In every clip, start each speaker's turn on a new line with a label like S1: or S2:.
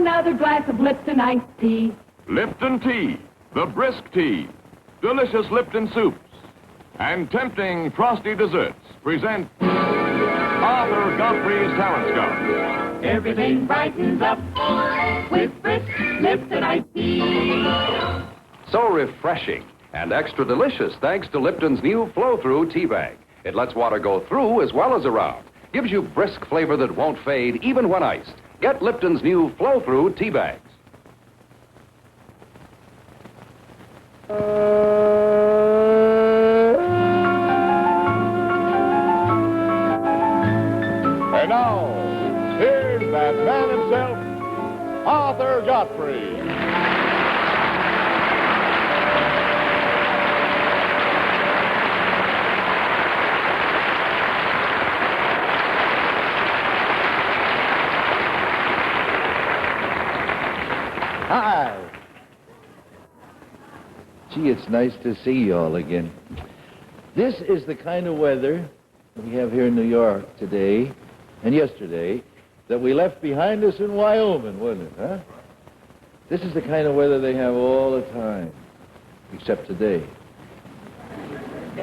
S1: another glass of Lipton iced tea.
S2: Lipton tea, the brisk tea, delicious Lipton soups, and tempting frosty desserts present Arthur Godfrey's Talent Scout.
S1: Everything brightens up with brisk Lipton iced tea.
S3: So refreshing and extra delicious thanks to Lipton's new flow-through tea bag. It lets water go through as well as around. Gives you brisk flavor that won't fade even when iced. Get Lipton's new flow-through tea bags.
S2: And now, here's that man himself, Arthur Godfrey.
S4: Hi. Gee, it's nice to see you all again. This is the kind of weather we have here in New York today and yesterday that we left behind us in Wyoming, wasn't it, huh? This is the kind of weather they have all the time, except today.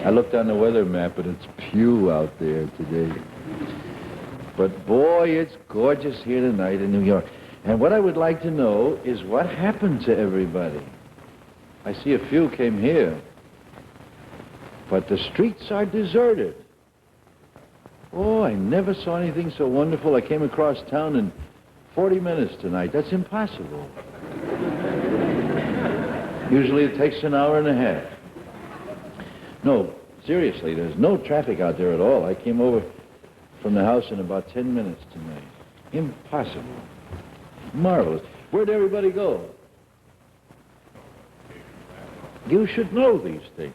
S4: I looked on the weather map and it's Pew out there today. But boy, it's gorgeous here tonight in New York. And what I would like to know is what happened to everybody. I see a few came here, but the streets are deserted. Oh, I never saw anything so wonderful. I came across town in 40 minutes tonight. That's impossible. Usually it takes an hour and a half. No, seriously, there's no traffic out there at all. I came over from the house in about 10 minutes tonight. Impossible. Marvelous. Where'd everybody go? You should know these things.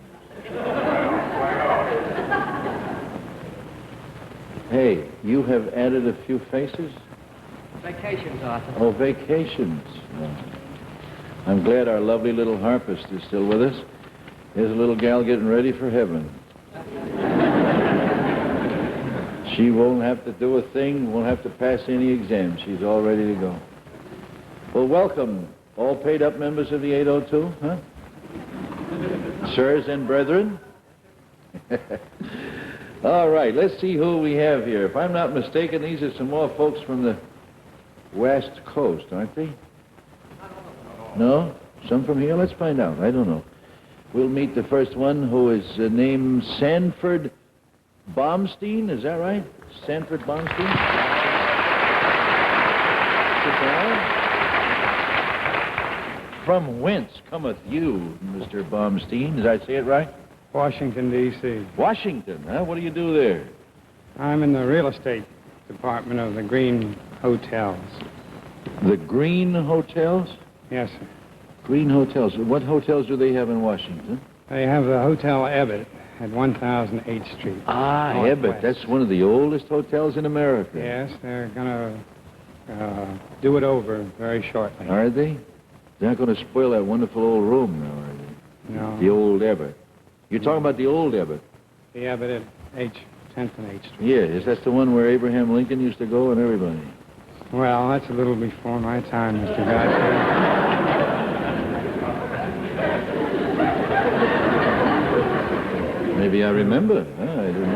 S4: Hey, you have added a few faces?
S5: Vacations, Arthur.
S4: Oh, vacations. I'm glad our lovely little harpist is still with us. Here's a little gal getting ready for heaven. She won't have to do a thing, won't have to pass any exams. She's all ready to go. Well, welcome, all paid-up members of the 802, huh? Sirs and brethren. All right, let's see who we have here. If I'm not mistaken, these are some more folks from the West Coast, aren't they? No? Some from here? Let's find out. I don't know. We'll meet the first one, who is named Sanford Baumstein. Is that right? Sanford Baumstein? Sit down. From whence cometh you, Mr. Baumstein? Did I say it right?
S5: Washington, D.C.
S4: Washington, huh? What do you do there?
S5: I'm in the real estate department of the Green Hotels.
S4: The Green Hotels?
S5: Yes, sir.
S4: Green Hotels. What hotels do they have in Washington?
S5: They have the Hotel Ebbett at 1008th Street.
S4: Ah,
S5: Northwest.
S4: Ebbett. That's one of the oldest hotels in America.
S5: Yes, they're going to do it over very shortly.
S4: Are they? They're not going to spoil that wonderful old room now, are they?
S5: No.
S4: The old Ebbett. You're talking about the old Ebbett?
S5: The Ebbett at 10th and H Street.
S4: Yes, that's the one where Abraham Lincoln used to go and everybody.
S5: Well, that's a little before my time, Mr. Godfrey.
S4: Maybe I remember. Huh? I didn't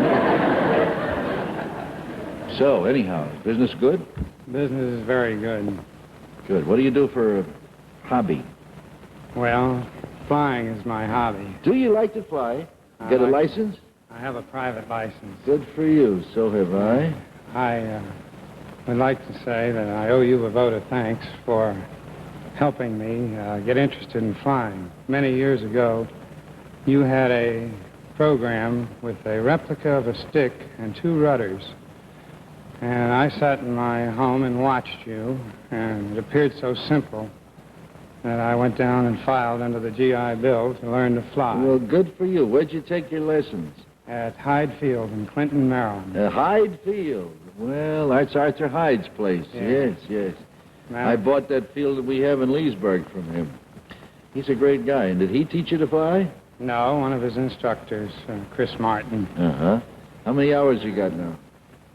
S4: know. So, anyhow, business good?
S5: Business is very good.
S4: Good. What do you do for a hobby?
S5: Well, flying is my hobby.
S4: Do you like to fly?
S5: I
S4: Get a
S5: like-
S4: license?
S5: I have a private license.
S4: Good for you. So have I.
S5: I would like to say that I owe you a vote of thanks for helping me get interested in flying. Many years ago, you had a program with a replica of a stick and 2 rudders. And I sat in my home and watched you, and it appeared so simple that I went down and filed under the GI Bill to learn to fly.
S4: Well, good for you. Where'd you take your lessons?
S5: At Hyde Field in Clinton, Maryland.
S4: Hyde Field. Well, that's Arthur Hyde's place.
S5: Yeah.
S4: Yes.
S5: Now,
S4: I bought that field that we have in Leesburg from him. He's a great guy. And did he teach you to fly?
S5: No, one of his instructors, Chris Martin.
S4: Uh-huh. How many hours you got now?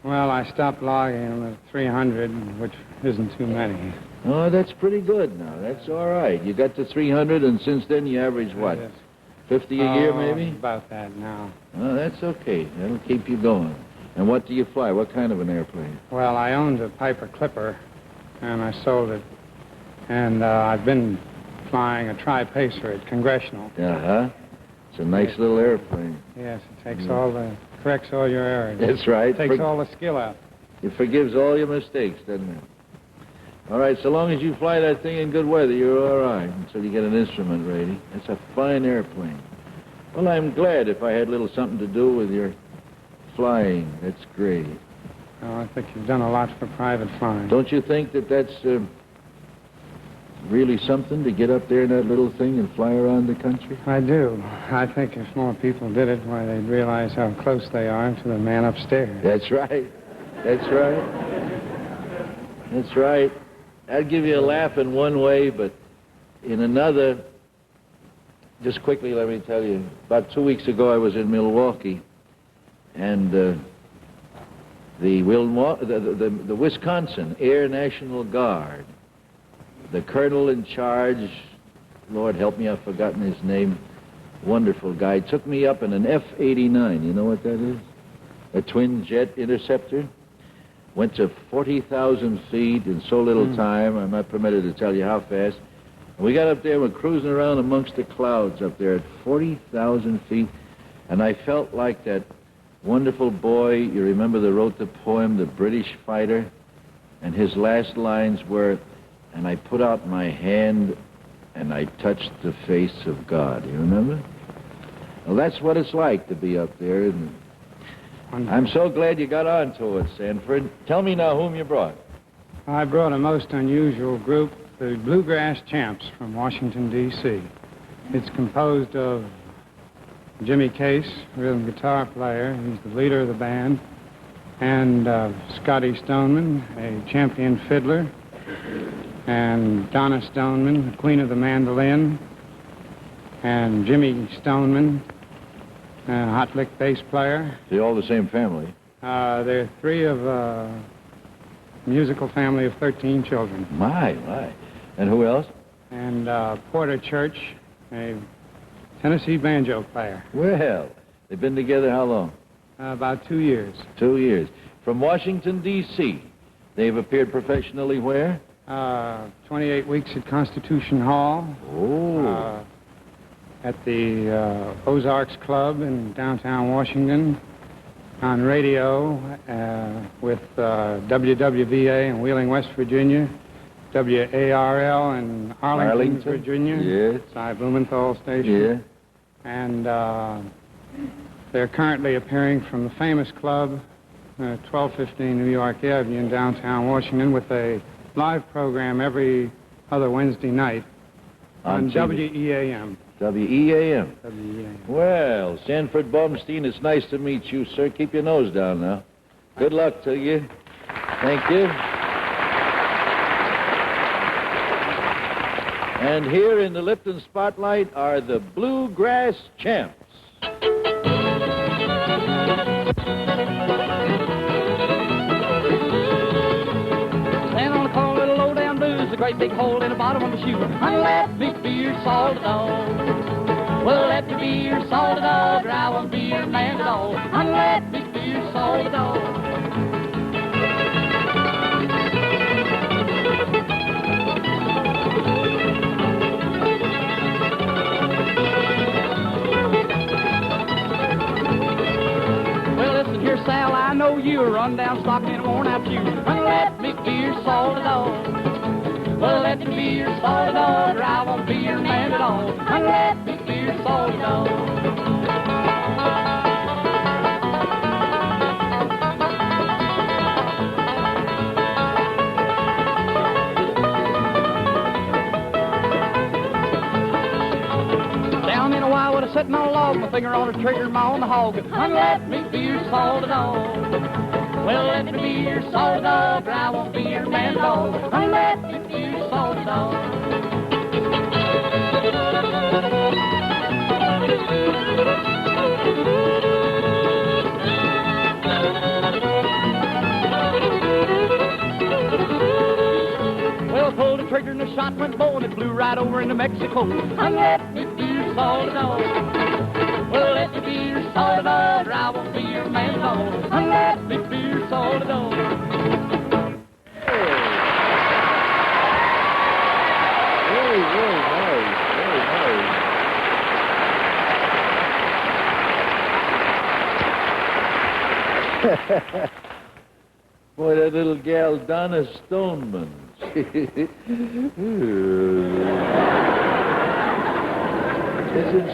S5: Well, I stopped logging them at 300, which isn't too many.
S4: Oh, that's pretty good now. That's all right. You got to 300, and since then you average what?
S5: Yes.
S4: 50 a year, maybe?
S5: About that now.
S4: Oh, that's okay. That'll keep you going. And what do you fly? What kind of an airplane?
S5: Well, I owned a Piper Clipper, and I sold it. And I've been flying a Tri-Pacer at Congressional.
S4: Uh-huh. It's a nice little airplane.
S5: Yes, it takes corrects all your errors.
S4: That's right.
S5: Takes all the skill out.
S4: It forgives all your mistakes, doesn't it? All right, so long as you fly that thing in good weather, you're all right until you get an instrument ready. It's a fine airplane. Well, I'm glad if I had a little something to do with your flying. That's great.
S5: Oh, I think you've done a lot for private flying.
S4: Don't you think that that's really something to get up there in that little thing and fly around the country?
S5: I do. I think if more people did it, why, they'd realize how close they are to the man upstairs.
S4: That's right. That's right. That's right. That'd give you a laugh in one way, but in another, just quickly let me tell you, about 2 weeks ago I was in Milwaukee, and the Wisconsin Air National Guard, the colonel in charge, Lord help me, I've forgotten his name, wonderful guy, took me up in an F-89. You know what that is? A twin-jet interceptor. Went to 40,000 feet in so little time, I'm not permitted to tell you how fast. And we got up there, we're cruising around amongst the clouds up there at 40,000 feet, and I felt like that wonderful boy, you remember that wrote the poem, The British Fighter? And his last lines were, and I put out my hand and I touched the face of God. You remember? Well, that's what it's like to be up there. And I'm so glad you got onto it, Sanford. Tell me now whom you brought.
S5: I brought a most unusual group, the Bluegrass Champs from Washington, D.C. It's composed of Jimmy Case, rhythm guitar player. He's the leader of the band. And Scotty Stoneman, a champion fiddler. And Donna Stoneman, the queen of the mandolin. And Jimmy Stoneman, a hot lick bass player.
S4: They're all the same family.
S5: They're three of a musical family of 13 children.
S4: My. And who else?
S5: And Porter Church, a Tennessee banjo player.
S4: Well, they've been together how long?
S5: About 2 years.
S4: 2 years. From Washington, D.C. They've appeared professionally where?
S5: 28 weeks at Constitution Hall.
S4: Oh.
S5: At the Ozarks Club in downtown Washington. On radio with WWVA in Wheeling, West Virginia. WARL in Arlington, Virginia.
S4: Yes.
S5: Cy Blumenthal station.
S4: Yeah.
S5: And they're currently appearing from the famous club, 1215 New York Avenue in downtown Washington, with a live program every other Wednesday night on WEAM.
S4: WEAM.
S5: WEAM.
S4: Well, Sanford Baumstein, it's nice to meet you, sir. Keep your nose down now. Good luck to you. Thank you. And here in the Lipton Spotlight are the Bluegrass Champs.
S1: Stand on a cold little low down blues, a great big hole in the bottom of my shoe. And let me be your salted dog. Well, let me be your salted dog, or I won't be your man at all. And let me be your salted dog. Sal, I know you'll run down stock in a worn out shoe. And let me be your salted dog. Well, let me be your salted dog, or I won't be your man at all. And let me be your salted dog. Down in a wildwood, sitting on a log, my finger on the trigger, my on the hog. And let me be your salted dog. Well, let me be your salted dog, or I won't be your man at all. And let me be your salted dog. shot went low and it flew right over into Mexico. And let me be your salty dog. Well, let me be your salty dog, or I won't be your man at all. And let me be your salty dog.
S4: Very, very nice. Very nice. Boy, that little gal, Donna Stoneman. Isn't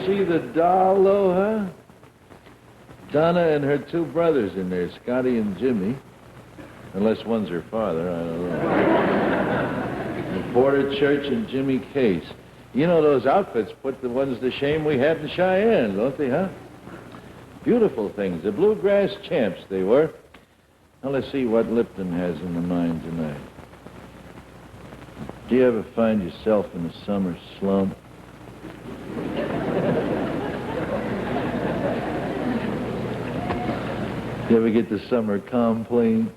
S4: she the doll, though, huh? Donna and her two brothers in there, Scotty and Jimmy. Unless one's her father, I don't know. Porter Church and Jimmy Case. You know, those outfits put the ones to shame we had in Cheyenne, don't they, huh? Beautiful things. The bluegrass champs they were. Now, let's see what Lipton has in the mind tonight. Do you ever find yourself in a summer slump? You ever get the summer complaint?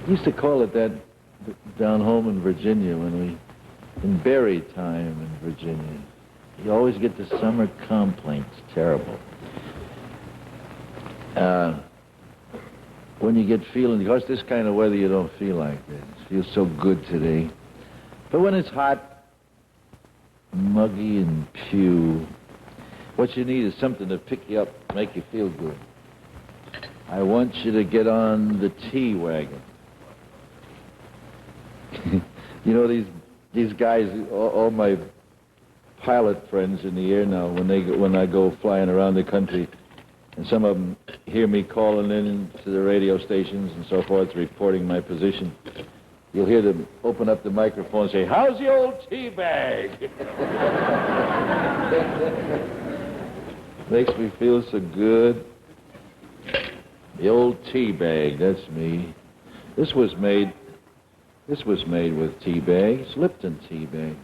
S4: Used to call it that down home in Virginia in berry time in Virginia. You always get the summer complaints. Terrible. When you get feeling, because this kind of weather you don't feel like this. It feels so good today. But when it's hot, muggy and pew, what you need is something to pick you up, make you feel good. I want you to get on the T-wagon. You know, these guys, all my pilot friends in the air now, when I go flying around the country, and some of them hear me calling in to the radio stations and so forth, reporting my position, you'll hear them open up the microphone and say, "How's the old tea bag?" Makes me feel so good. The old tea bag, that's me. This was made with tea bags, Lipton tea bag.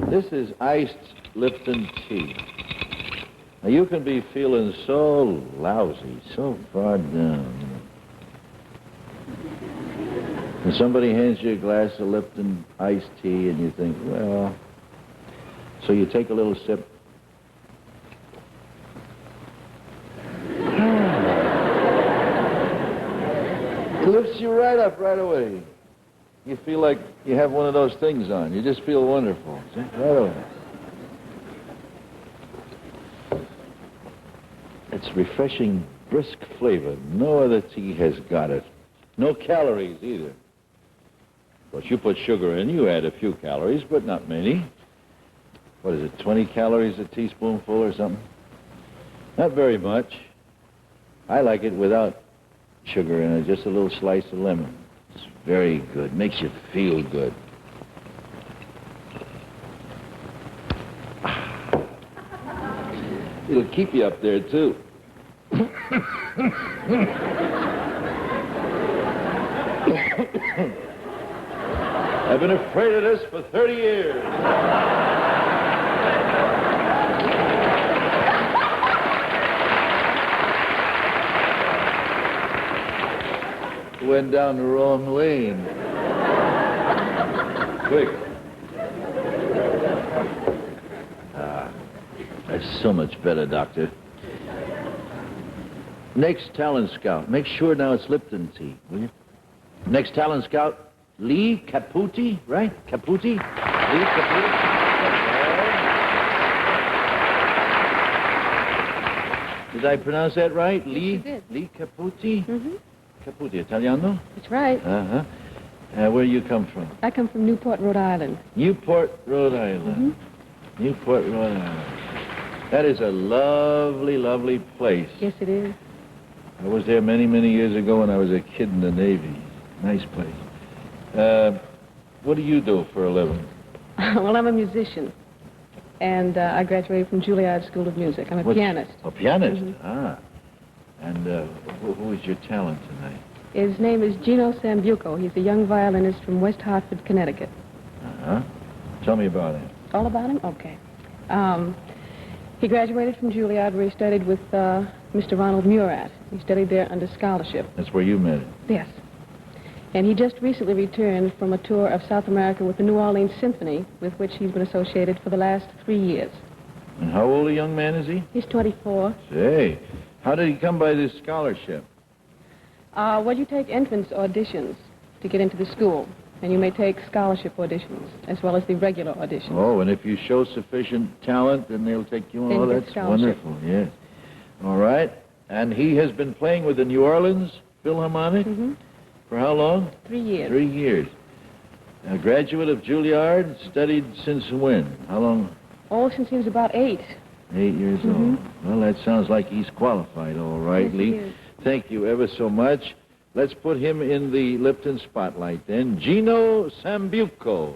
S4: This is iced Lipton tea. Now, you can be feeling so lousy, so far down. And somebody hands you a glass of Lipton iced tea, and you think, well... So you take a little sip. It lifts you right up right away. You feel like you have one of those things on. You just feel wonderful. See? Right away. It's refreshing, brisk flavor. No other tea has got it. No calories either. Of course, you put sugar in, you add a few calories, but not many. What is it, 20 calories a teaspoonful or something? Not very much. I like it without sugar in it, just a little slice of lemon. It's very good. Makes you feel good. It'll keep you up there, too. I've been afraid of this for 30 years. Went down the wrong lane. Quick. That's so much better, Doctor. Next talent scout. Make sure now it's Lipton tea, will you? Next talent scout, Lee Caputi, right? Caputi? Lee Caputi? Did I pronounce that right?
S6: Yes,
S4: Lee?
S6: you did.
S4: Lee Caputi?
S6: Mm-hmm.
S4: Caputi, Italiano?
S6: That's right.
S4: Uh-huh. Where do you come from?
S6: I come from Newport, Rhode Island.
S4: Newport, Rhode Island.
S6: Mm-hmm.
S4: Newport, Rhode Island. That is a lovely, lovely place.
S6: Yes, it is.
S4: I was there many, many years ago when I was a kid in the Navy. Nice place. What do you do for a living?
S6: Well, I'm a musician. And I graduated from Juilliard School of Music. I'm a pianist.
S4: A pianist?
S6: Mm-hmm.
S4: Ah. And who is your talent tonight?
S6: His name is Gino Sambuco. He's a young violinist from West Hartford, Connecticut.
S4: Uh-huh. Tell me about him.
S6: All about him? Okay. He graduated from Juilliard where he studied with Mr. Ronald Murat. He studied there under scholarship.
S4: That's where you met him?
S6: Yes. And he just recently returned from a tour of South America with the New Orleans Symphony, with which he's been associated for the last 3 years.
S4: And how old a young man is he?
S6: He's 24.
S4: Say, how did he come by this scholarship?
S6: Well, you take entrance auditions to get into the school, and you may take scholarship auditions, as well as the regular auditions.
S4: Oh, and if you show sufficient talent, then they'll take you on.
S6: Then
S4: Oh,
S6: you get
S4: that's
S6: scholarship.
S4: wonderful, yes. All right. And he has been playing with the New Orleans Philharmonic?
S6: Mm-hmm.
S4: For how long?
S6: 3 years.
S4: 3 years. A graduate of Juilliard, studied since when? How long?
S6: Oh, since he was about 8.
S4: 8 years old. Well, that sounds like he's qualified, all right,
S6: Yes, he
S4: Lee.
S6: is.
S4: Thank you ever so much. Let's put him in the Lipton spotlight then. Gino Sambuco.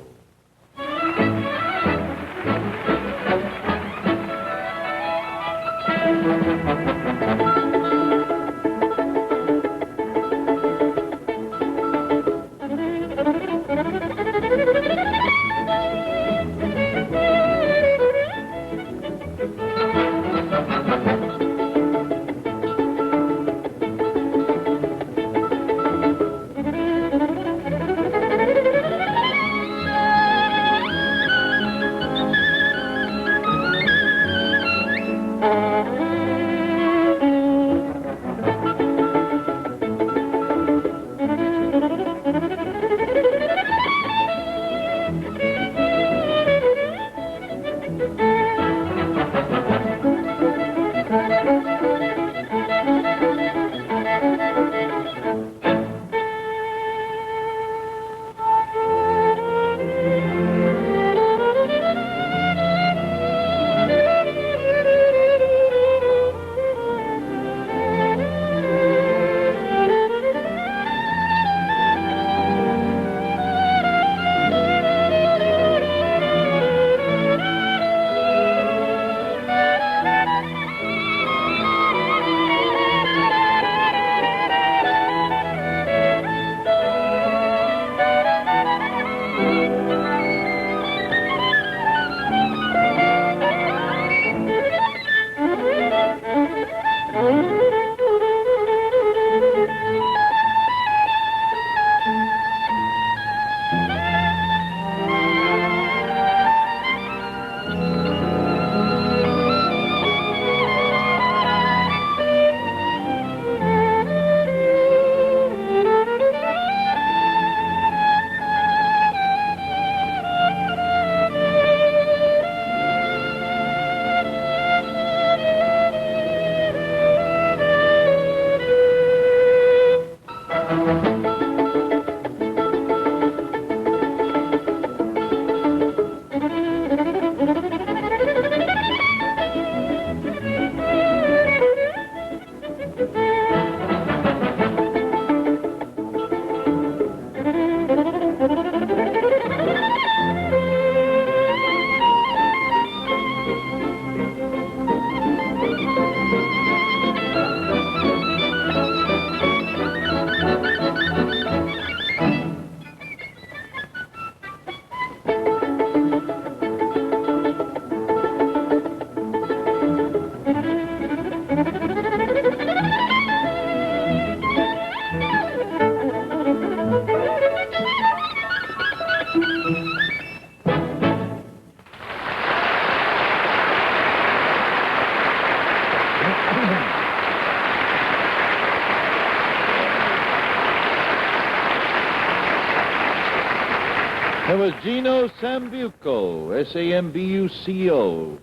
S4: That was Gino Sambuco, S-A-M-B-U-C-O,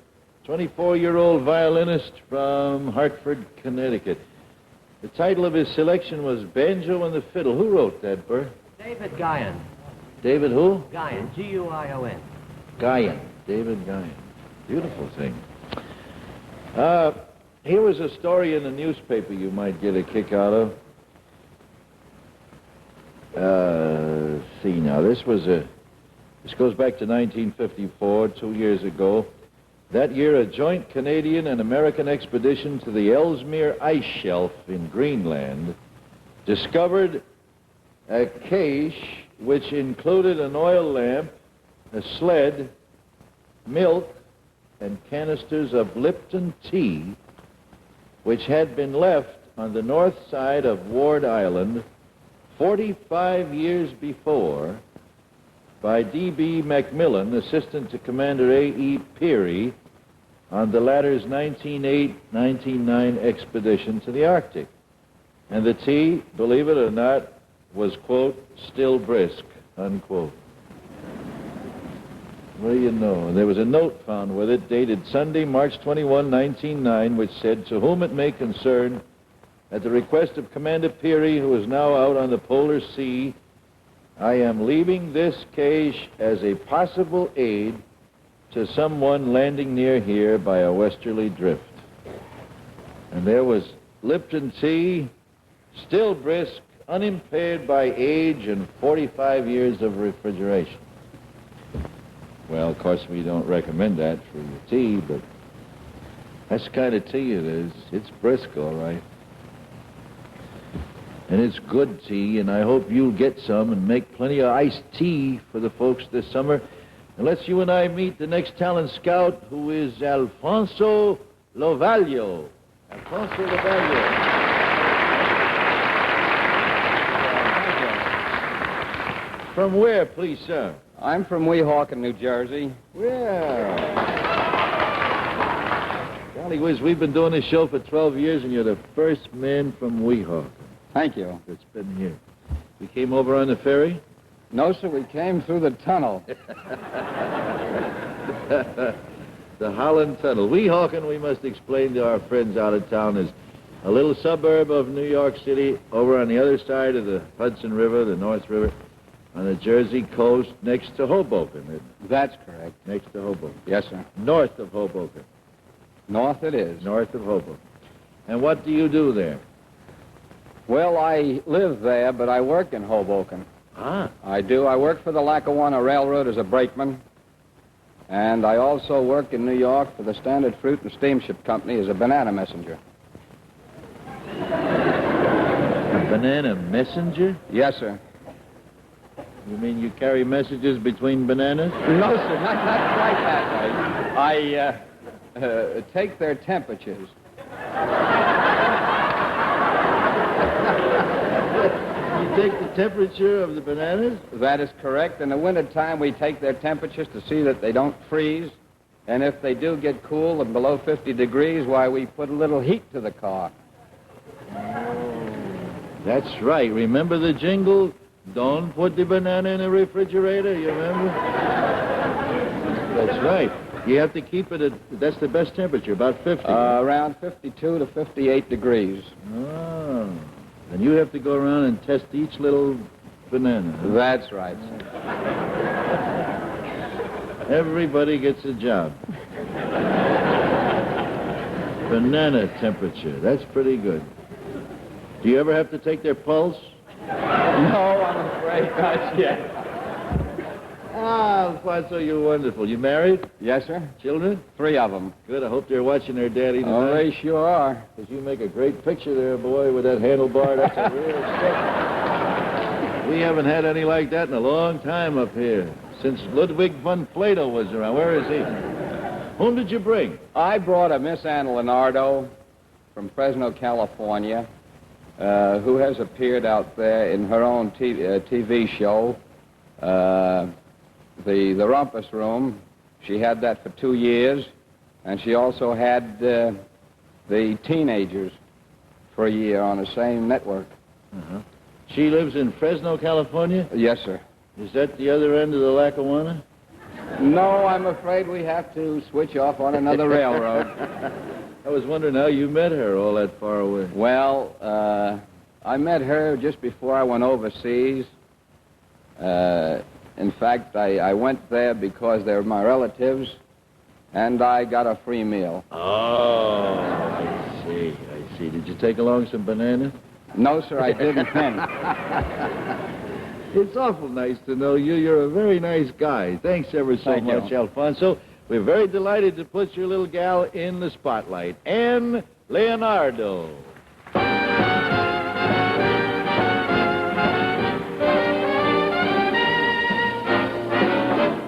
S4: 24-year-old violinist from Hartford, Connecticut. The title of his selection was Banjo and the Fiddle. Who wrote that, Bert?
S7: David Guyon.
S4: David who?
S7: Guyon, G-U-I-O-N.
S4: Guyon. David Guyon. Beautiful thing. Here was a story in the newspaper you might get a kick out of. See now, this goes back to 1954, 2 years ago. That year, a joint Canadian and American expedition to the Ellesmere Ice Shelf in Greenland discovered a cache which included an oil lamp, a sled, milk, and canisters of Lipton tea, which had been left on the north side of Ward Island 45 years before by D.B. Macmillan, assistant to Commander A.E. Peary, on the latter's 1908-1909 expedition to the Arctic. And the tea, believe it or not, was, quote, still brisk, unquote. What do you know? There was a note found with it dated Sunday, March 21, 1909, which said, "To whom it may concern, at the request of Commander Peary, who is now out on the polar sea, I am leaving this cache as a possible aid to someone landing near here by a westerly drift." And there was Lipton tea, still brisk, unimpaired by age and 45 years of refrigeration. Well, of course, we don't recommend that for your tea, but that's the kind of tea it is. It's brisk, all right. And it's good tea, and I hope you'll get some and make plenty of iced tea for the folks this summer. And let's you and I meet the next talent scout, who is Alfonso Lovaglio. Alfonso Lovaglio. From where, please, sir?
S5: I'm from Weehawken, New Jersey.
S4: Well, golly whiz, we've been doing this show for 12 years, and you're the first man from Weehawken
S5: Thank you.
S4: that's been here. You came over on the ferry?
S5: No, sir, we came through the tunnel.
S4: The Holland Tunnel. Weehawken, we must explain to our friends out of town, is a little suburb of New York City over on the other side of the Hudson River, the North River, on the Jersey coast, next to Hoboken, isn't it?
S5: That's correct.
S4: Next to Hoboken.
S5: Yes, sir.
S4: North of Hoboken.
S5: North it is.
S4: North of Hoboken. And what do you do there?
S5: Well, I live there, but I work in Hoboken.
S4: Ah.
S5: I do. I work for the Lackawanna Railroad as a brakeman. And I also work in New York for the Standard Fruit and Steamship Company as a banana messenger.
S4: A banana messenger?
S5: Yes, sir.
S4: You mean you carry messages between bananas?
S5: No, sir, not quite that way. I take their temperatures.
S4: You take the temperature of the bananas?
S5: That is correct. In the wintertime, we take their temperatures to see that they don't freeze. And if they do get cool and below 50 degrees, why, we put a little heat to the car.
S4: That's right. Remember the jingle? Don't put the banana in the refrigerator, you remember? That's right. You have to keep it at, that's the best temperature, about 50.
S5: Around 52 to 58 degrees.
S4: Oh. And you have to go around and test each little banana.
S5: That's right, sir.
S4: Everybody gets a job. Banana temperature. That's pretty good. Do you ever have to take their pulse?
S5: No, I'm afraid not yet.
S4: Ah, Alfonso, you're wonderful. You married?
S5: Yes, sir.
S4: Children?
S5: 3 of them.
S4: Good. I hope they're watching their daddy tonight.
S5: Oh, they sure are.
S4: Because you make a great picture there, boy, with that handlebar. That's a real stick. We haven't had any like that in a long time up here. Since Ludwig von Plato was around. Where is he? Whom did you bring?
S5: I brought a Miss Anna Leonardo from Fresno, California, who has appeared out there in her own TV show, the Rumpus Room. She had that for 2 years, and she also had the Teenagers for a year on the same network.
S4: Uh-huh. She lives in Fresno, California?
S5: Yes, sir.
S4: Is that the other end of the Lackawanna?
S5: No, I'm afraid we have to switch off on another railroad.
S4: I was wondering how you met her all that far away.
S5: Well, I met her just before I went overseas. In fact, I went there because they were my relatives, and I got a free meal.
S4: Oh, I see. Did you take along some bananas?
S5: No, sir, I didn't then.
S4: It's awful nice to know you. You're a very nice guy. Thanks ever so
S5: Thank
S4: much,
S5: you.
S4: Alfonso. We're very delighted to put your little gal in the spotlight. Anne Leonardo.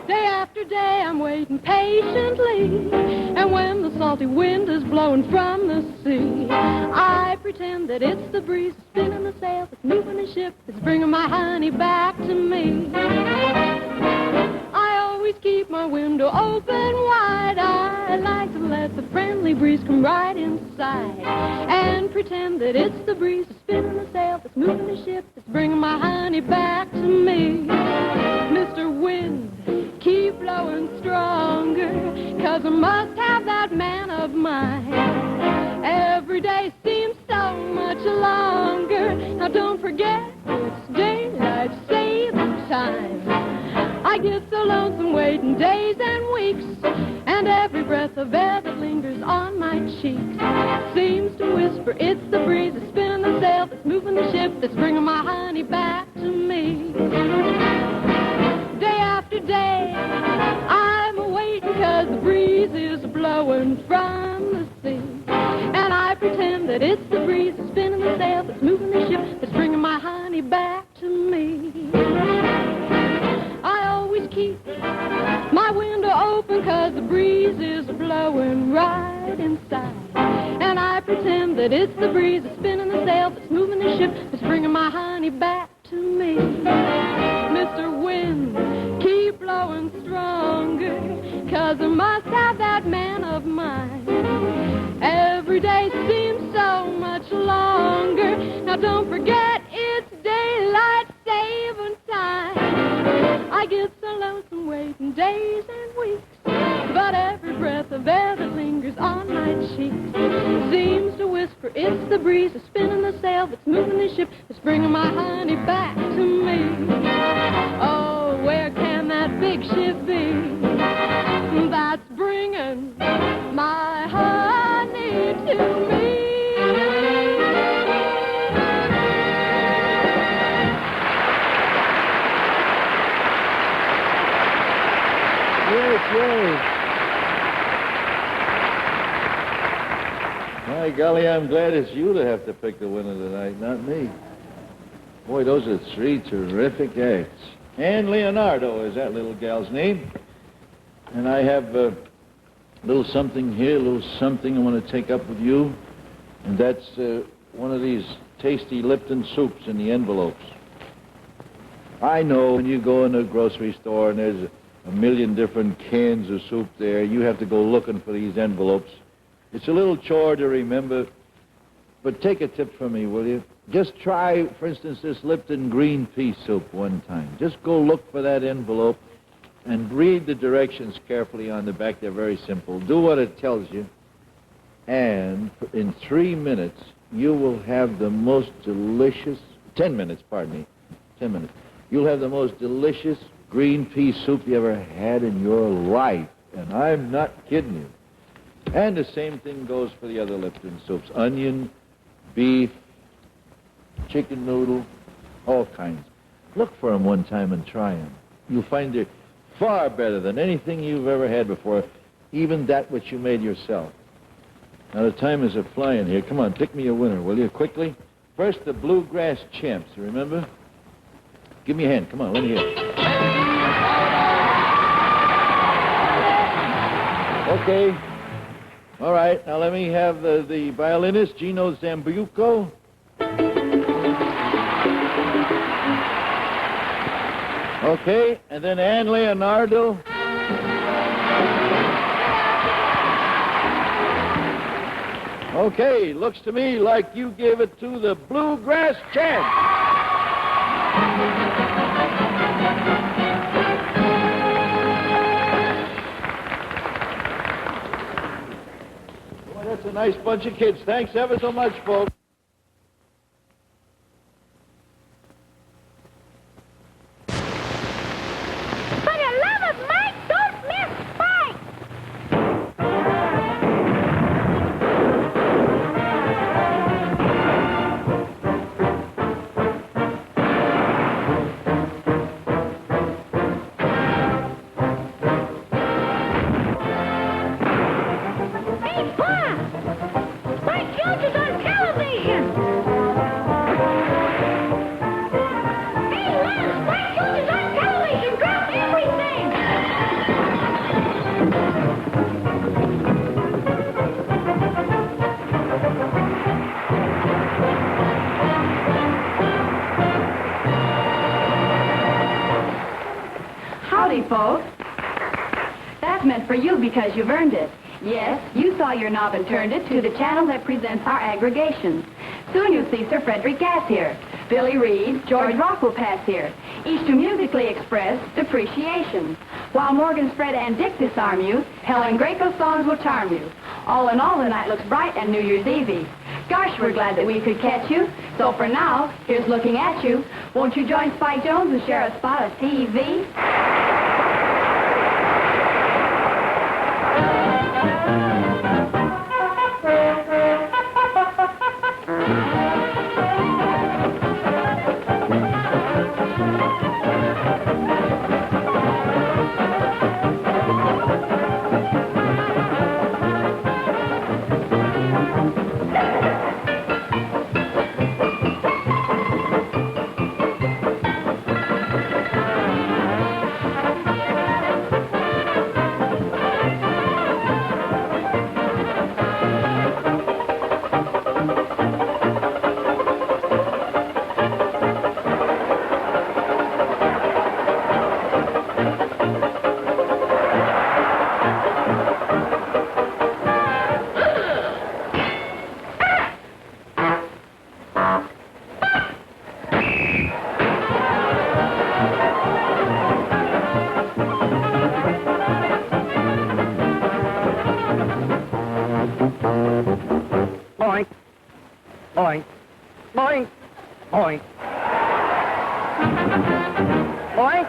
S8: Day after
S6: after day I'm waiting patiently. And when the salty wind is blowing from the sea, I pretend that it's the breeze spinning the sail that's moving the ship that's bringing my honey back to me. I always keep my window open wide. I like to let the friendly breeze come right inside and pretend that it's the breeze spinning the sail that's moving the ship that's bringing my honey back to me. Mr. Wind, keep blowing stronger, 'cause I must have that man of mine. Every day seems so much longer. Now don't forget, it's daylight saving time. I get so lonesome waiting days and weeks, and every breath of air that lingers on my cheeks seems to whisper it's the breeze that's spinning the sail that's moving the ship that's bringing my honey back to me. Day after day I'm waiting 'cause the breeze is blowing from the sea, and I pretend that it's the breeze that's spinning the sail that's moving the ship that's bringing my honey back to me. I always keep my window open 'cause the breeze is blowing right inside, and I pretend that it's the breeze that's spinning the sail that's moving the ship that's bringing my honey back to me. Mr. Wind, keep blowing stronger, 'cause I must have that man of mine. Every day seems so much longer. Now don't forget it's daylight saving time. I get so lonesome waiting days and weeks, but every breath of air that lingers on my cheeks seems to whisper it's the breeze that's spinning the sail that's moving the ship that's bringing my honey back to me. Oh, where can that big ship be that's bringing my honey to me?
S4: Yes. My golly, I'm glad it's you to have to pick the winner tonight, not me. Boy, those are three terrific acts. Ann Leonardo is that little gal's name. And I have a little something here, a little something I want to take up with you. And that's one of these tasty Lipton soups in the envelopes. I know when you go in a grocery store and there's a million different cans of soup there, you have to go looking for these envelopes. It's a little chore to remember, but take a tip from me, will you? Just try, for instance, this Lipton green pea soup one time. Just go look for that envelope and read the directions carefully on the back. They're very simple. Do what it tells you, and in 3 minutes, you will have the most delicious, 10 minutes, pardon me, 10 minutes. You'll have the most delicious green pea soup you ever had in your life, and I'm not kidding you. And the same thing goes for the other Lipton soups. Onion, beef, chicken noodle, all kinds. Look for them one time and try them. You'll find they're far better than anything you've ever had before, even that which you made yourself. Now, the time is a-flying here. Come on, pick me a winner, will you, quickly? First, the Bluegrass Champs, you remember? Give me a hand. Come on, let me hear it. Okay. All right, now let me have the violinist, Gino Zambuco. Okay, and then Ann Leonardo. Okay, looks to me like you gave it to the Bluegrass Champ. Boy, that's a nice bunch of kids. Thanks ever so much, folks.
S8: Why killed you on television? folks. That's meant for you because you've earned it. Yes, you saw your knob and turned it to the channel that presents our aggregations. Soon you'll see Sir Frederick Gass here. Billy Reed, George Rock will pass here, each to musically express depreciation. While Morgan, Fred, and Dick disarm you, Helen Greco's songs will charm you. All in all, the night looks bright and New Year's Eve. Gosh, we're glad that we could catch you. So for now, here's looking at you. Won't you join Spike Jones and share a spot of TV?
S7: Boing. Boing. Boing. Boing.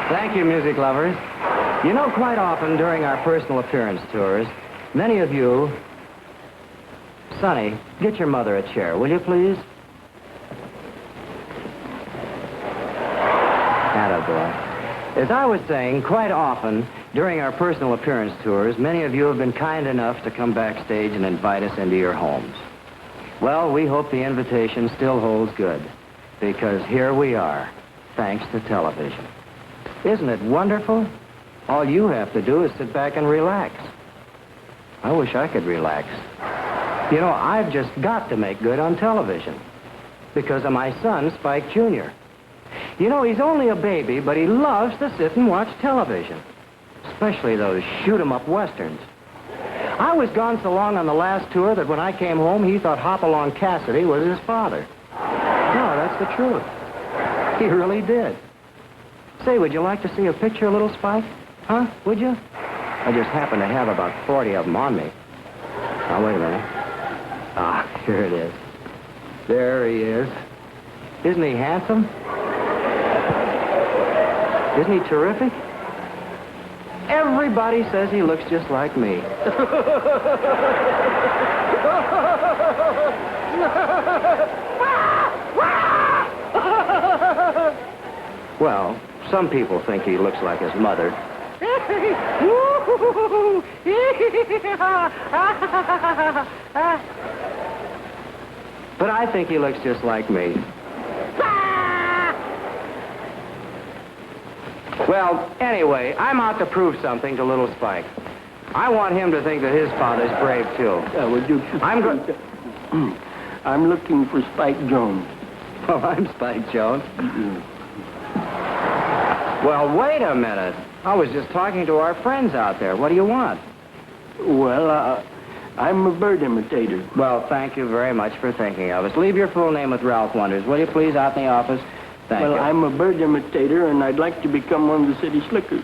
S9: Thank you, music lovers. You know, quite often during our personal appearance tours, many of you... Sonny, get your mother a chair, will you please? Attaboy. As I was saying, quite often during our personal appearance tours, many of you have been kind enough to come backstage and invite us into your homes. Well, we hope the invitation still holds good, because here we are, thanks to television. Isn't it wonderful? All you have to do is sit back and relax. I wish I could relax. You know, I've just got to make good on television because of my son, Spike Jr. You know, he's only a baby, but he loves to sit and watch television, especially those shoot-'em-up westerns. I was gone so long on the last tour that when I came home, he thought Hopalong Cassidy was his father. No, that's the truth. He really did. Say, would you like to see a picture, little Spike? Huh? Would you? I just happen to have about 40 of them on me. Now, wait a minute. Ah, here it is. There he is. Isn't he handsome? Isn't he terrific? Everybody says he looks just like me. Well, some people think he looks like his mother. But I think he looks just like me. Well, anyway, I'm out to prove something to little Spike. I want him to think that his father's brave, too.
S10: Would you... I'm looking for Spike Jones.
S9: Well, I'm Spike Jones. Well, wait a minute. I was just talking to our friends out there. What do you want?
S10: Well, I'm a bird imitator.
S9: Well, thank you very much for thinking of us. Leave your full name with Ralph Wonders, will you please, out in the office? Thank you.
S10: Well, I'm a bird imitator, and I'd like to become one of the city slickers.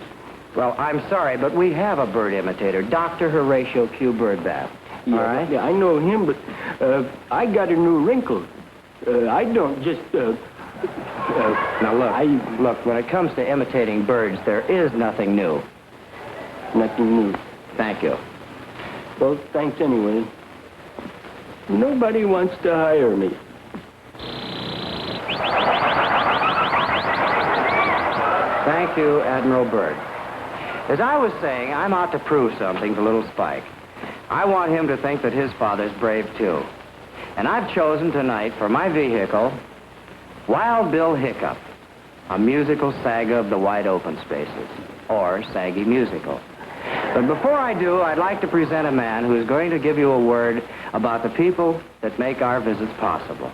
S9: Well, I'm sorry, but we have a bird imitator, Dr. Horatio Q. Birdbath.
S10: Yeah,
S9: all right?
S10: Yeah, I know him, but I got a new wrinkle. I don't just...
S9: Now, look, when it comes to imitating birds, there is nothing new.
S10: Nothing new.
S9: Thank you.
S10: Well, thanks anyway. Nobody wants to hire me.
S9: Thank you, Admiral Byrd. As I was saying, I'm out to prove something to little Spike. I want him to think that his father's brave, too. And I've chosen tonight for my vehicle, Wild Bill Hiccup, a musical saga of the wide open spaces, or saggy musical. But before I do, I'd like to present a man who's going to give you a word about the people that make our visits possible.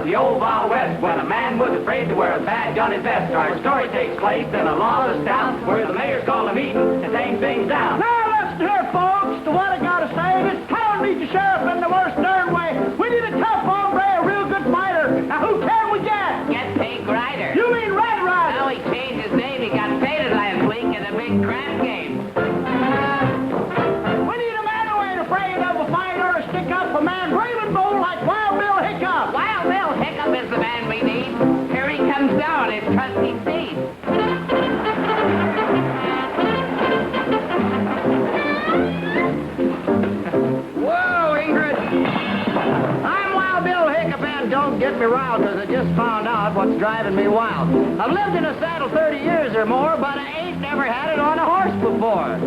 S11: The old Wild West, when a man was afraid to wear a badge on his vest. Our story takes place in a lawless town where the mayor's called a meeting to tame things down.
S7: Now listen here, folks, to what I gotta say. This town needs a sheriff in the worst darn way. We need a tough hombre, a real good fighter. Now who can we get?
S12: Get Pink Rider.
S7: You mean Red Rider?
S12: No, he changed his name. He got faded last week in a big crap game.
S7: We need a man who ain't afraid of a fight or to stick up a man brave and bold like Wild Bill Hiccup.
S12: Wild Bill Hiccup is the man we need. Here he comes down, his trusty steed.
S7: Whoa, Ingrid. I'm Wild Bill Hiccup, and don't get me riled, because I just found out what's driving me wild. I've lived in a saddle 30 years or more, but I ain't never had it on a horse before.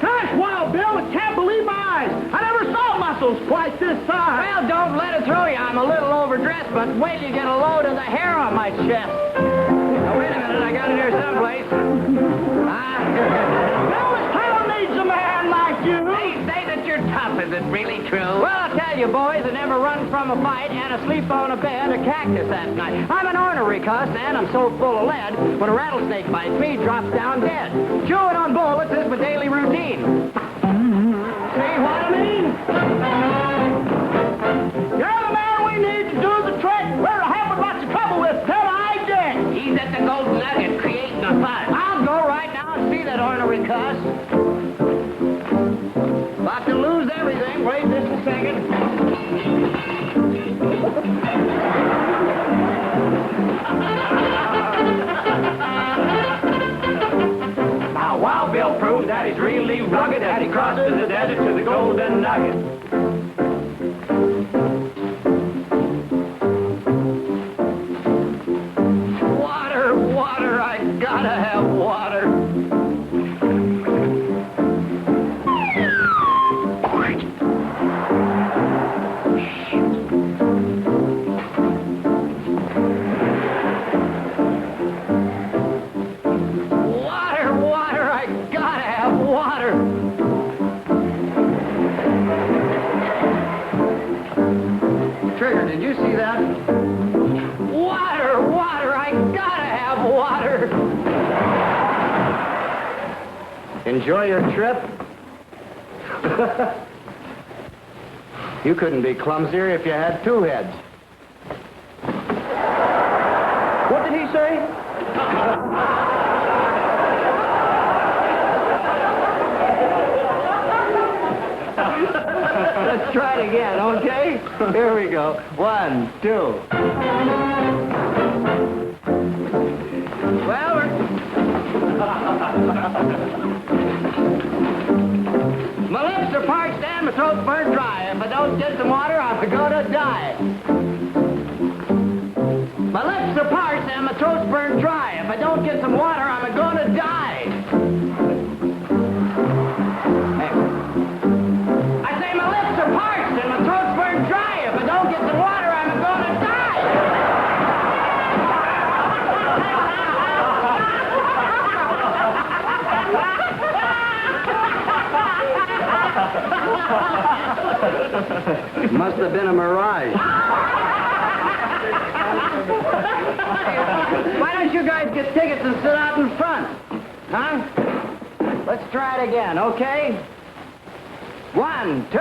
S7: Gosh, Wild Bill, I can't believe my eyes. I never saw muscles quite this size.
S12: Well, don't let it throw you. I'm a little overdressed, but wait till you get a load of the hair on my chest. Now, wait a minute, I got it here someplace.
S7: Now this town needs a man like you.
S12: They say that you're tough. Is it really true?
S7: Well, I'll tell you, boys, I never run from a fight and I sleep on a bed of cactus that night. I'm an ornery cuss, and I'm so full of lead, when a rattlesnake bites me, he drops down dead. Chewing on bullets is my daily routine. See what I mean? You're the man we need to do the trick. We're having lots of trouble with Tell I did.
S12: He's at the Golden Nugget creating a fuss.
S7: I'll go right now and see that ornery cuss. About to lose everything. Wait just a second.
S11: Now, Wild Bill proved that he's really rugged as he crosses the desert to the Golden Nugget.
S7: Water, water, I gotta have water. Water, water, I gotta have water. Trigger, did you see that? Water, water, I gotta have water. Enjoy your trip? You couldn't be clumsier if you had two heads. What did he say? Let's try it again, okay? Here we go. 1, 2. Well, my lips are parched and my throat's burnt dry. If I don't get some water, I'm gonna die. My lips are parched and my throat's burnt dry. If I don't get some water, I'm gonna die. Hey. I say my lips are parched and my throat's burnt dry. If I don't get some water, I'm gonna die. Must have been a mirage. Why don't you guys get tickets and sit out in front? Huh? Let's try it again, okay? 1, 2.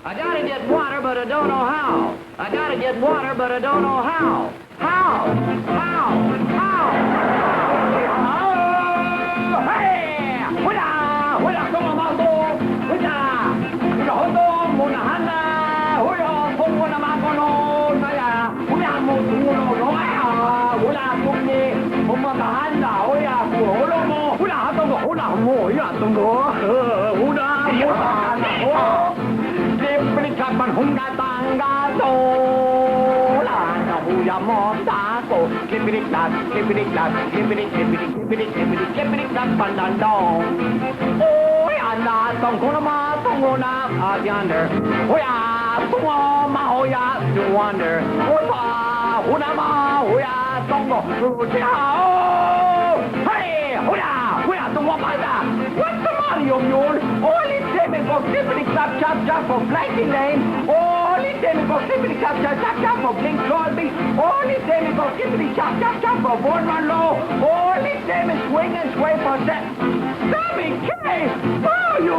S7: I gotta get water, but I don't know how. I gotta get water, but I don't know how. How? How? How? Oh, hey! Huya! Huya, come on, Mambo! Huya! Huya, hondo, mona hana! Huya, mona magono! Saya! Huya, mona roya! Huya, mona mona hana! Huya, huya, mo! Huya, hatongo! Huya, mo! Huya, hatongo! Huya, mona hana! Kapan hunga tangga to la na huya monta ko klippity klap klippity klap klippity klippity klippity klippity klippity klap pandandong oh ya na tong kono ma tong na out yonder oh ya tumo ma oh ya to wonder oh pa huna ma oh ya tong go oh hey oh ya tumo ma da what's the matter yum only Timmy for clippity clap chop chop for flanking lane. Only Timmy for clippity clap chop chop chop for blink Crosby. Only Timmy for clippity chop chop chop for Born Run Low. Only Timmy swing and sway for set. Sammy K. Oh you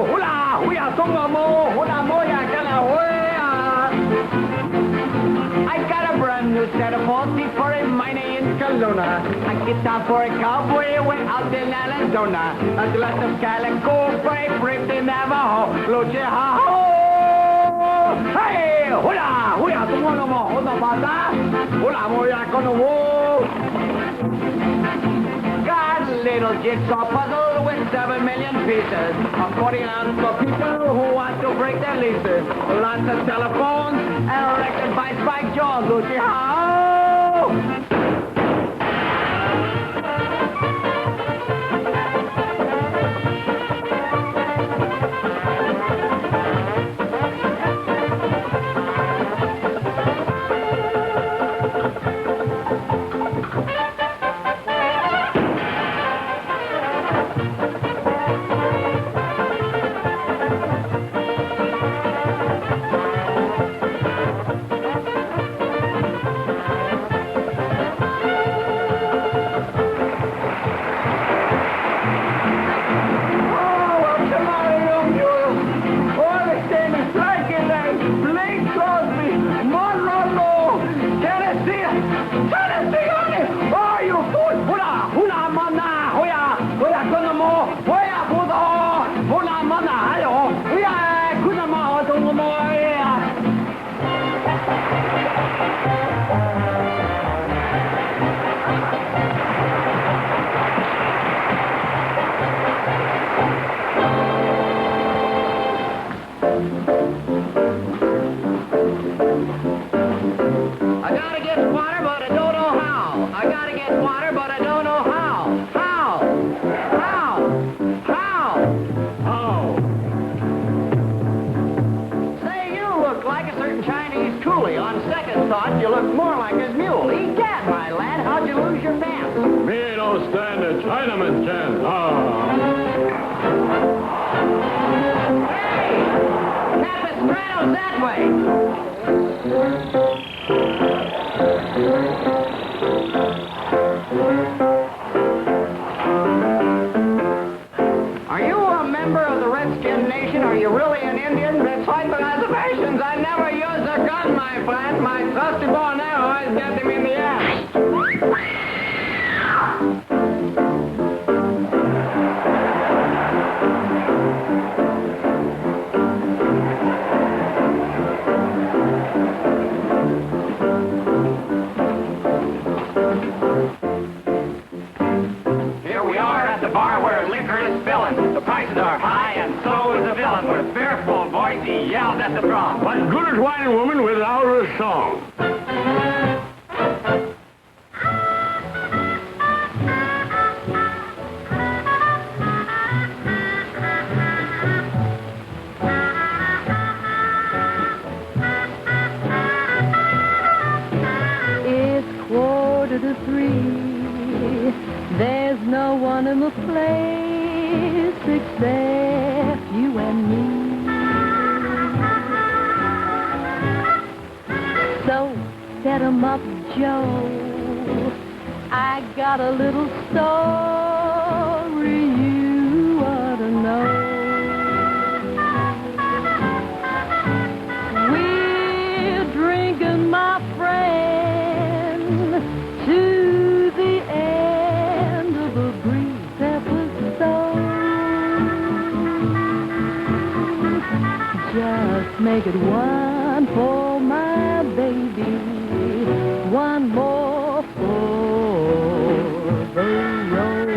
S7: hula huya tunga mo hula moya kala huya. I got a brand new set of 40 for a mining in Kelowna. I get down for a cowboy way out in Arizona. A glass of calico for a brief in Navajo. Loche ha ho! Hey! Hula! Hula! Tumuno mo! Hula bata! Hula mo ya kono wo! Got a little jigsaw puzzle with 7 million pieces. A 40 ounce for people who want to break their leases. Lots of telephones and a record by Spike Jones. Loche ha ho! You look more like his mule. Egad, my lad, how'd you lose your pants?
S13: Me don't stand a Chinaman chance.
S7: Hey! Capistrano's that way! Are you a member of the Redskin Nation? Are you really an Indian? It's like the reservations. I never used a gun, my friend. My trusty bow and arrow always get him in the ass.
S11: Here we are at the bar where liquor is spilling. The prices are high and so is the villain. With a fearful voice he yelled at the drum.
S13: What good is white woman without a song?
S6: It's 2:45. There's no one in the place except you and me. So, set Get 'em up, Joe. I got a little story you ought to know. We're drinking, my friend, to the end of a brief episode. Just make it one for my baby, one more for the road.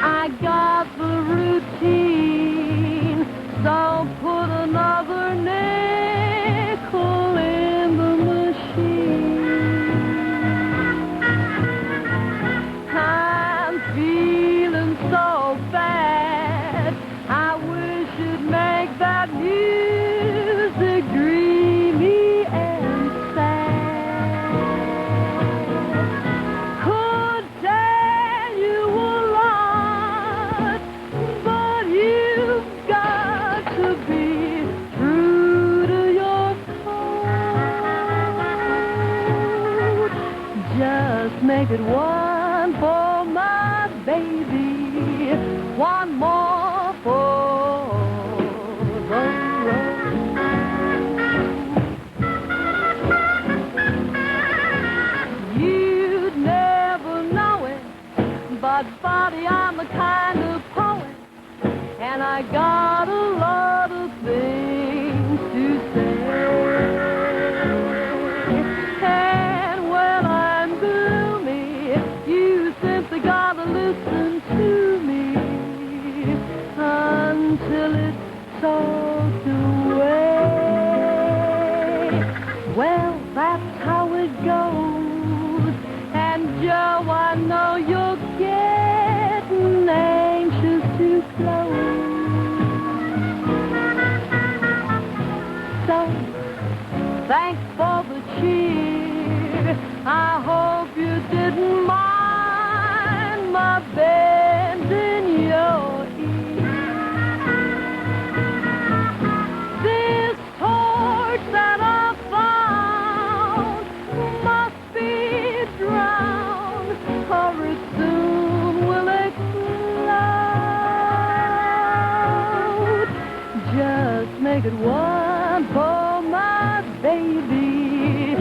S6: I got the routine, so put another nickel in the machine. I'm feeling so bad, I wish it'd make that music dreamy and sad. Could tell you a lot, but you've got to be true to your code. Just make it one for my baby, one more for the road. You'd never know it, but Bobby, I'm a kind of poet, and I got a lot of things to say. And when I'm gloomy, you simply gotta listen to me until it's talked away. Well, that's how it goes. And Joe, I know you're getting anxious to close. So, thanks for the cheer. I hope you didn't mind my bend in your ear. This torch that I found must be drowned, or it soon will explode. Just make it one for my baby,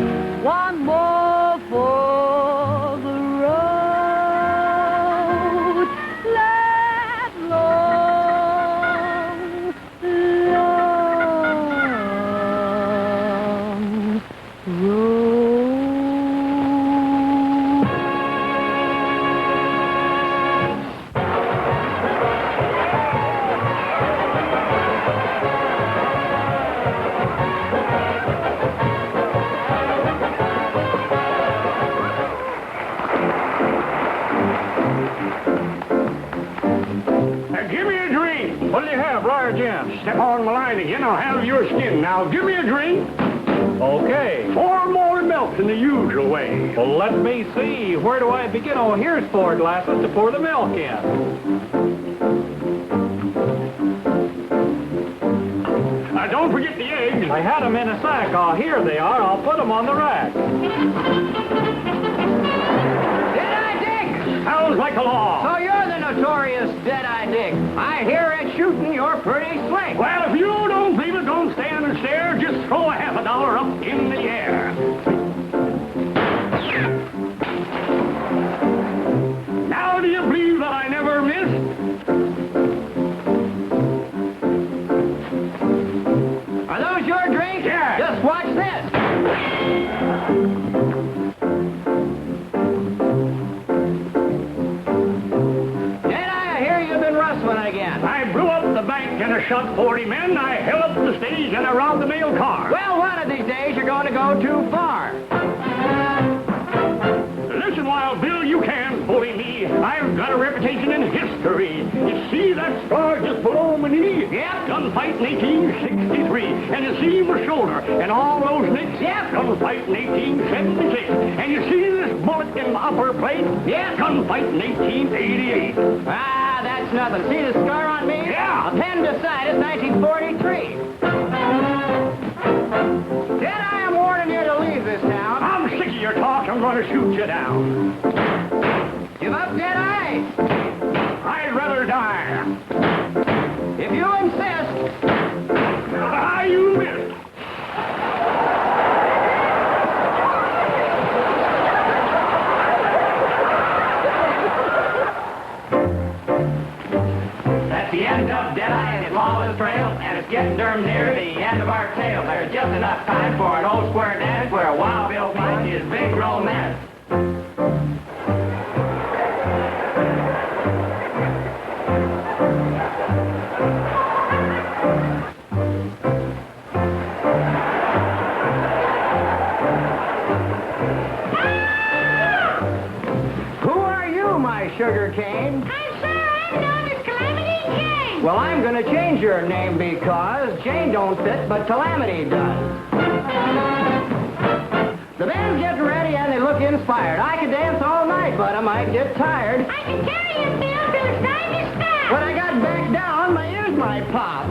S6: one more for the road. That long, long road.
S13: Give me a drink. What'll you have, large Jim? Step on my line again, I'll have your skin. Now, give me a drink.
S12: Okay.
S13: 4 more milks in the usual way.
S12: Well, let me see. Where do I begin? Oh, here's 4 glasses to pour the milk in.
S13: Don't forget the eggs.
S12: I had them in a sack. Oh, here they are. I'll put them on the rack.
S7: Dead-Eye Dick!
S13: Sounds like the law.
S7: So you're the notorious Dead-Eye Dick. I hear at shooting you're pretty slick.
S13: Well, if you don't believe it, don't stand and stare. Just throw a $50 up in the air. Now, do you believe that I never miss?
S7: Are those your drinks?
S13: Yeah.
S7: Just watch this. Dead-Eye, I hear you've been rustling again.
S13: I blew up the bank and I shot 40 men. I held up the stage and I robbed the mail car.
S7: Well, one of these days you're going to go too far.
S13: Listen, Wild Bill, you can't bully me. I've got a reputation in history. You see that scar just below my knee?
S7: Yep.
S13: Gunfight in 1863. And you see my shoulder and all those nicks?
S7: Yep.
S13: Gunfight in 1876. And you see this bullet in my upper plate?
S7: Yep.
S13: Gunfight in 1888.
S7: Ah, that's nothing. See the scar on me?
S13: Yeah.
S7: Appendicitis, 1943.
S13: your talk, I'm going to shoot you down.
S12: Give up, Deadeye!
S13: I'd rather die.
S12: If you insist.
S13: Ah, you missed.
S11: That's the end of Deadeye and his lawless trail, and it's getting darn near the end of our tale. There's just enough time for an old square dance where Wild Bill finds his big romance.
S12: Who are you, my sugar cane?
S6: I'm sorry, I'm known as Calamity Jane.
S12: Well, I'm going to change your name because Jane don't fit, but Calamity does. The band's getting ready and they look inspired. I could dance all night, but I might get tired.
S6: I can tell you, Bill, from the time you start.
S12: When I got back down, my ears might pop.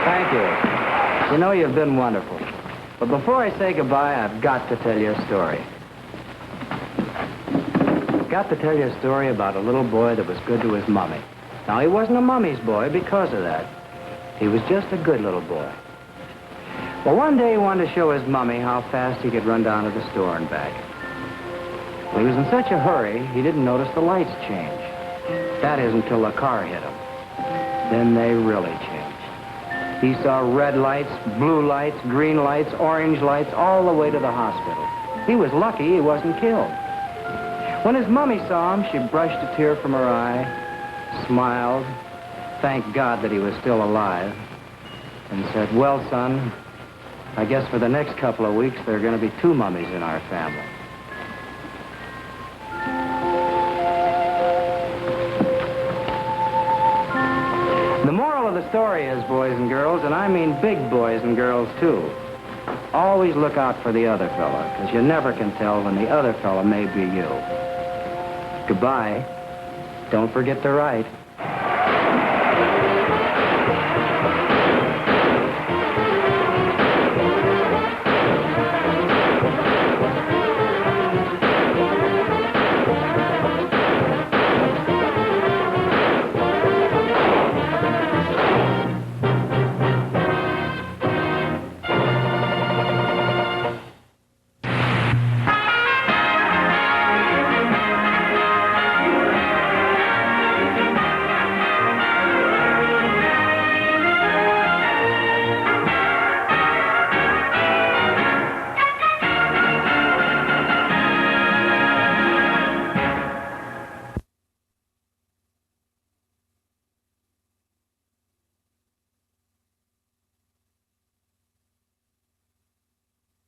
S12: Thank you. You know, you've been wonderful. But before I say goodbye, I've got to tell you a story. I've got to tell you a story about a little boy that was good to his mummy. Now, he wasn't a mummy's boy because of that. He was just a good little boy. Well, one day he wanted to show his mummy how fast he could run down to the store and back. Well, he was in such a hurry, he didn't notice the lights change. That is until the car hit him. Then they really changed. He saw red lights, blue lights, green lights, orange lights, all the way to the hospital. He was lucky he wasn't killed. When his mummy saw him, she brushed a tear from her eye, smiled, thanked God that he was still alive, and said, "Well, son, I guess for the next couple of weeks there are going to be 2 mummies in our family." The moral of the story is, boys and girls, and I mean big boys and girls, too, always look out for the other fella, because you never can tell when the other fella may be you. Goodbye. Don't forget to write.